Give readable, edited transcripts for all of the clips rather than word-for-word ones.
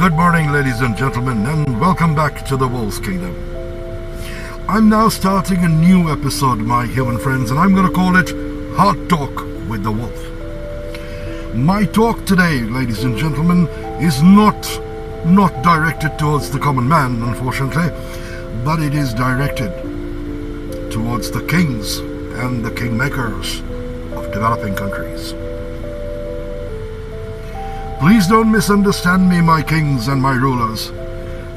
Good morning, ladies and gentlemen, and welcome back to the Wolf Kingdom. I'm now starting a new episode, my human friends, and I'm going to call it Hot Talk with the Wolf. My talk today, ladies and gentlemen, is not directed towards the common man, unfortunately, but it is directed towards the kings and the kingmakers of developing countries. Please don't misunderstand me, my kings and my rulers,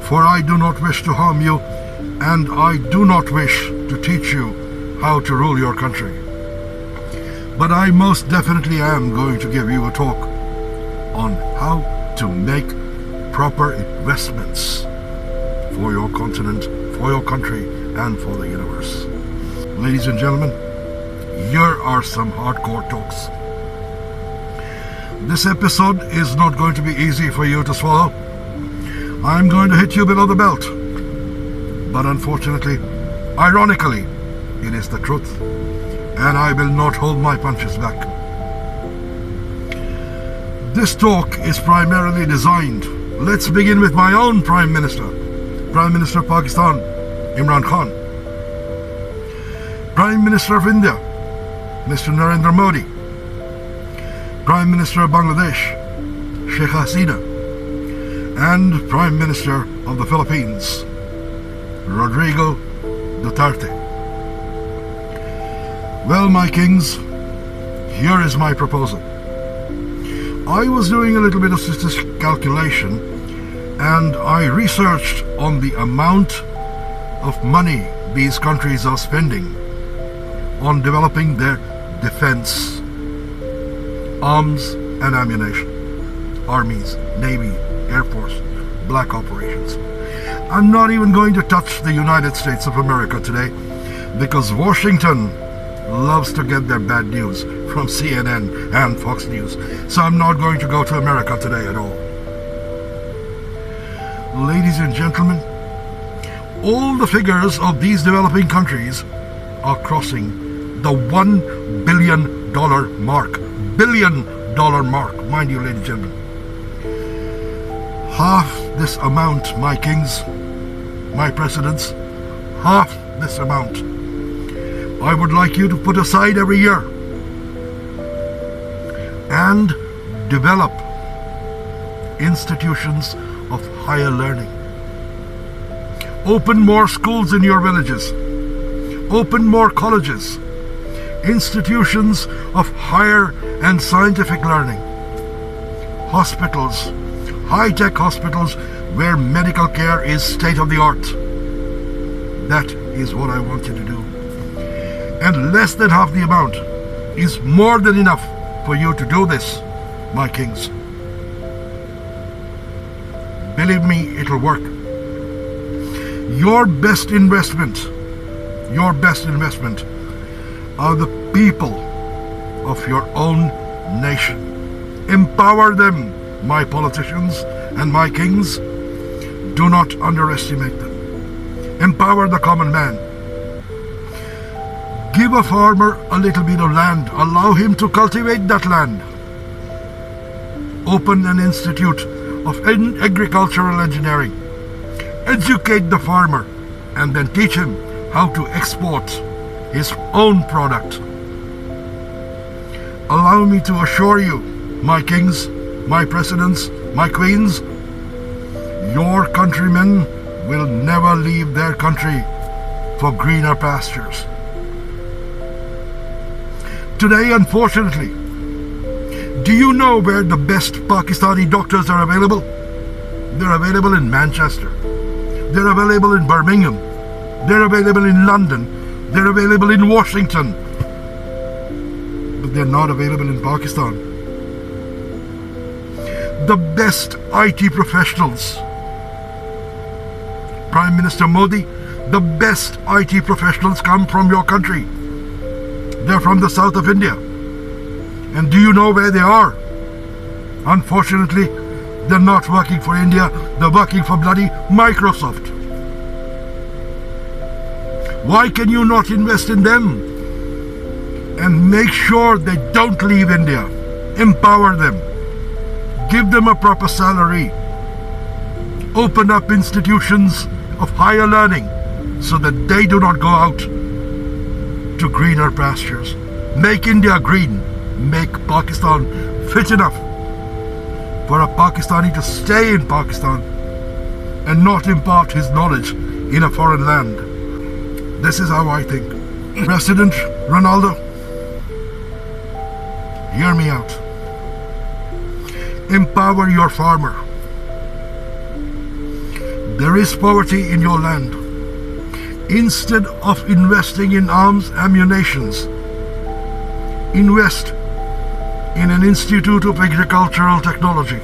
for I do not wish to harm you, and I do not wish to teach you how to rule your country. But I most definitely am going to give you a talk on how to make proper investments for your continent, for your country, and for the universe. Ladies and gentlemen, here are some hardcore talks. This episode is not going to be easy for you to swallow. I'm going to hit you below the belt. But unfortunately, ironically, it is the truth. And I will not hold my punches back. This talk is primarily designed. Let's begin with my own Prime Minister. Prime Minister of Pakistan, Imran Khan. Prime Minister of India, Mr. Narendra Modi. Prime Minister of Bangladesh, Sheikh Hasina, and Prime Minister of the Philippines, Rodrigo Duterte. Well, my kings, here is my proposal. I was doing a little bit of statistical calculation, and I researched on the amount of money these countries are spending on developing their defense, arms and ammunition, armies, navy, air force, black operations. I'm not even going to touch the United States of America today, because Washington loves to get their bad news from CNN and Fox News. So I'm not going to go to America today at all. Ladies and gentlemen, all the figures of these developing countries are crossing the $1 billion mark. $1 billion mark, mind you, ladies and gentlemen. Half this amount, my kings, my presidents, half this amount, I would like you to put aside every year and develop institutions of higher learning. Open more schools in your villages. Open more colleges. Institutions of higher and scientific learning. Hospitals, high-tech hospitals where medical care is state-of-the-art. That is what I want you to do. And less than half the amount is more than enough for you to do this, my kings. Believe me, it'll work. Your best investment are the people of your own nation. Empower them, my politicians and my kings. Do not underestimate them. Empower the common man. Give a farmer a little bit of land. Allow him to cultivate that land. Open an institute of agricultural engineering. Educate the farmer and then teach him how to export his own product. Allow me to assure you, my kings, my presidents, my queens, your countrymen will never leave their country for greener pastures. Today, unfortunately, do you know where the best Pakistani doctors are available? They're available in Manchester. They're available in Birmingham. They're available in London. They're available in Washington. But they're not available in Pakistan. The best IT professionals, Prime Minister Modi, the best IT professionals come from your country. They're from the south of India. And do you know where they are? Unfortunately, they're not working for India. They're working for bloody Microsoft. Why can you not invest in them and make sure they don't leave India? Empower them. Give them a proper salary. Open up institutions of higher learning so that they do not go out to greener pastures. Make India green. Make Pakistan fit enough for a Pakistani to stay in Pakistan and not impart his knowledge in a foreign land. This is how I think. President Ronaldo, hear me out. Empower your farmer. There is poverty in your land. Instead of investing in arms, ammunitions, invest in an institute of agricultural technology.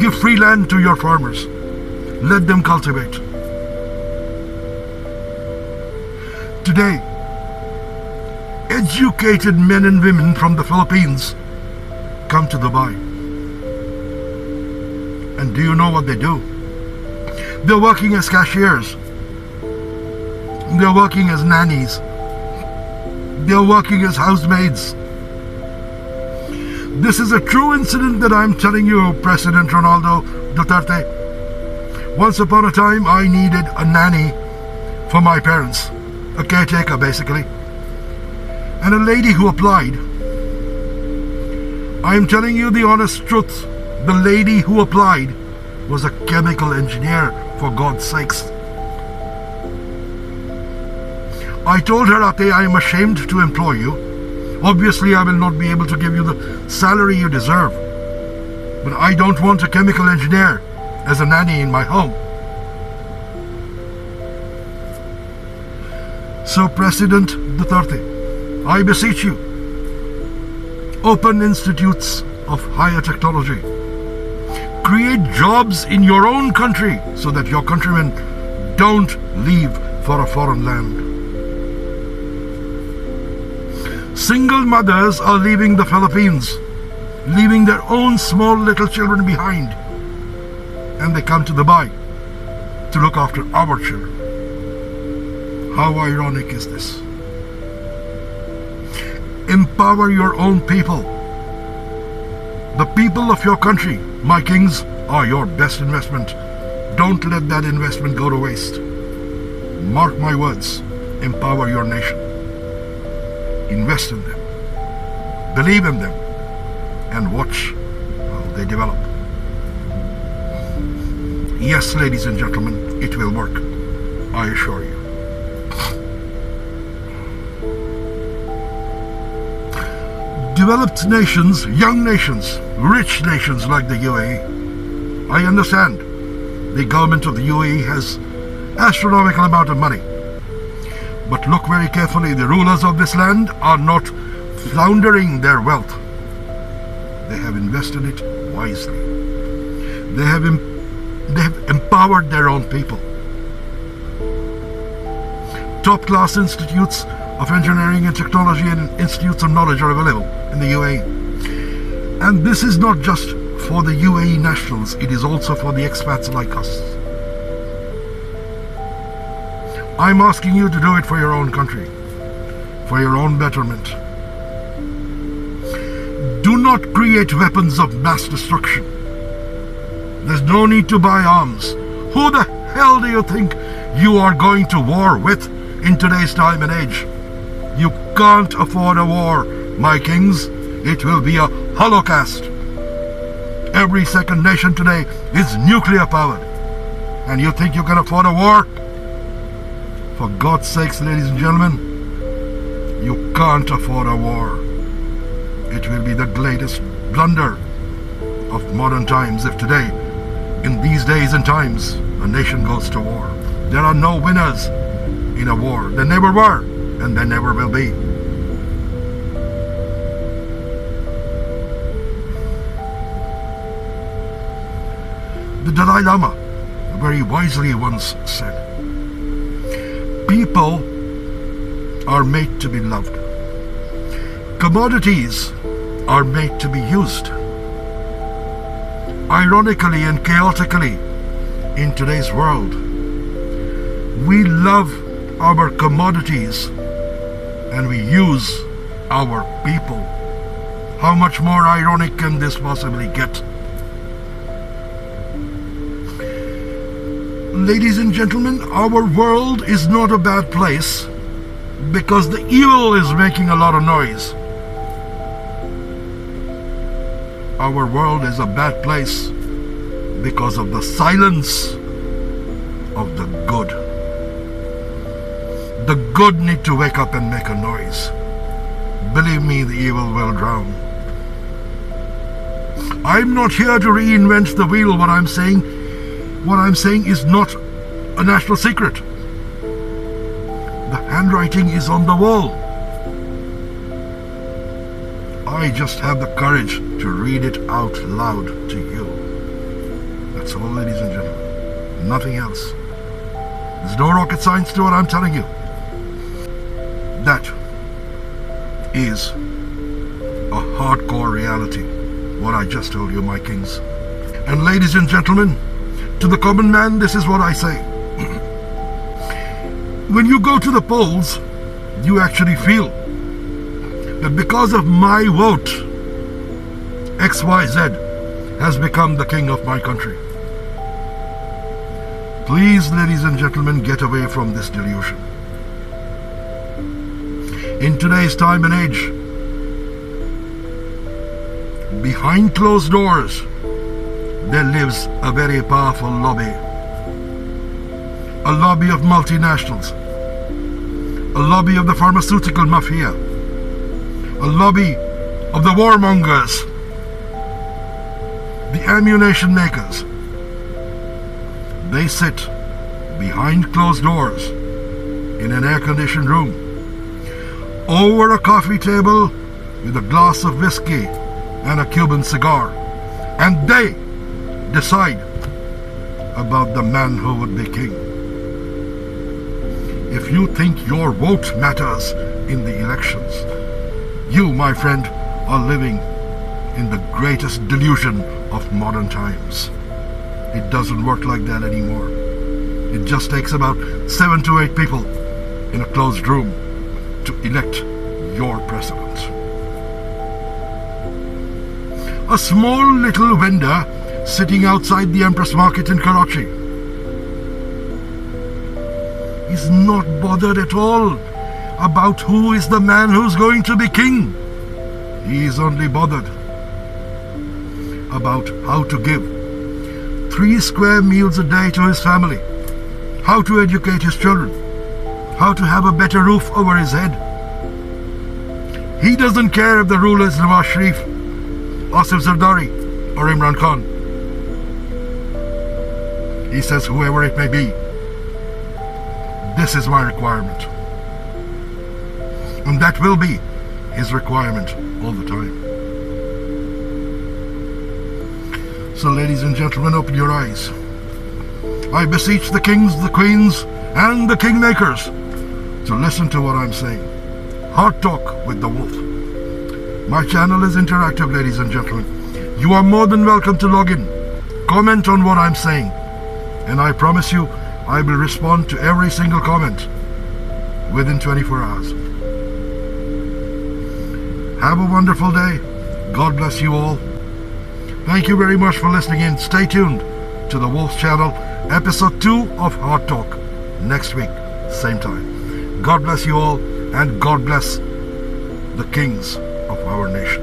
Give free land to your farmers. Let them cultivate. Today, educated men and women from the Philippines come to Dubai. And do you know what they do? They're working as cashiers. They're working as nannies. They're working as housemaids. This is a true incident that I'm telling you, President Ronaldo Duterte. Once upon a time, I needed a nanny for my parents. A caretaker, basically. And a lady who applied. I am telling you the honest truth. The lady who applied was a chemical engineer, for God's sakes. I told her, Ate, I am ashamed to employ you. Obviously, I will not be able to give you the salary you deserve. But I don't want a chemical engineer as a nanny in my home. So, President Duterte, I beseech you, open institutes of higher technology. Create jobs in your own country so that your countrymen don't leave for a foreign land. Single mothers are leaving the Philippines, leaving their own small little children behind, and they come to Dubai to look after our children. How ironic is this? Empower your own people. The people of your country, my kings, are your best investment. Don't let that investment go to waste. Mark my words. Empower your nation. Invest in them. Believe in them. And watch how they develop. Yes, ladies and gentlemen, it will work. I assure you. Developed nations, young nations, rich nations like the UAE. I understand the government of the UAE has astronomical amount of money. But look very carefully, the rulers of this land are not floundering their wealth. They have invested it wisely. They have empowered their own people. Top-class institutes of engineering and technology and institutes of knowledge are available in the UAE. And this is not just for the UAE nationals, it is also for the expats like us. I'm asking you to do it for your own country, for your own betterment. Do not create weapons of mass destruction. There's no need to buy arms. Who the hell do you think you are going to war with in today's time and age? You can't afford a war, my kings. It will be a holocaust. Every second nation today is nuclear powered. And you think you can afford a war? For God's sakes, ladies and gentlemen, you can't afford a war. It will be the greatest blunder of modern times if today, in these days and times, a nation goes to war. There are no winners in a war. There never were, and there never will be. The Dalai Lama very wisely once said, people are made to be loved. Commodities are made to be used. Ironically and chaotically, in today's world, we love our commodities and we use our people. How much more ironic can this possibly get? Ladies and gentlemen, our world is not a bad place because the evil is making a lot of noise. Our world is a bad place because of the silence of the good. The good need to wake up and make a noise. Believe me, the evil will drown. I'm not here to reinvent the wheel. What I'm saying is not a national secret. The handwriting is on the wall. I just have the courage to read it out loud to you. That's all, ladies and gentlemen. Nothing else. There's no rocket science to what I'm telling you. That is a hardcore reality, what I just told you, my kings. And ladies and gentlemen, to the common man, this is what I say. When you go to the polls, you actually feel that because of my vote, XYZ has become the king of my country. Please, ladies and gentlemen, get away from this delusion. In today's time and age, behind closed doors, there lives a very powerful lobby. A lobby of multinationals. A lobby of the pharmaceutical mafia. A lobby of the warmongers. The ammunition makers. They sit behind closed doors in an air-conditioned room, over a coffee table with a glass of whiskey and a Cuban cigar, and they decide about the man who would be king. If you think your vote matters in the elections, you, my friend, are living in the greatest delusion of modern times. It doesn't work like that anymore. It just takes about 7 to 8 people in a closed room to elect your president. A small little vendor sitting outside the Empress Market in Karachi is not bothered at all about who is the man who's going to be king. He is only bothered about how to give 3 square meals a day to his family, how to educate his children, how to have a better roof over his head. He doesn't care if the ruler is Nawaz Sharif, Asif Zardari, or Imran Khan. He says, whoever it may be, this is my requirement. And that will be his requirement all the time. So, ladies and gentlemen, open your eyes. I beseech the kings, the queens, and the kingmakers to listen to what I'm saying. Hard Talk with the Wolf. My channel is interactive, ladies and gentlemen. You are more than welcome to log in, comment on what I'm saying, and I promise you I will respond to every single comment within 24 hours. Have a wonderful day. God bless you all. Thank you very much for listening in. Stay tuned to the Wolf's channel, episode 2 of Hard Talk, next week, same time. God bless you all, and God bless the kings of our nation.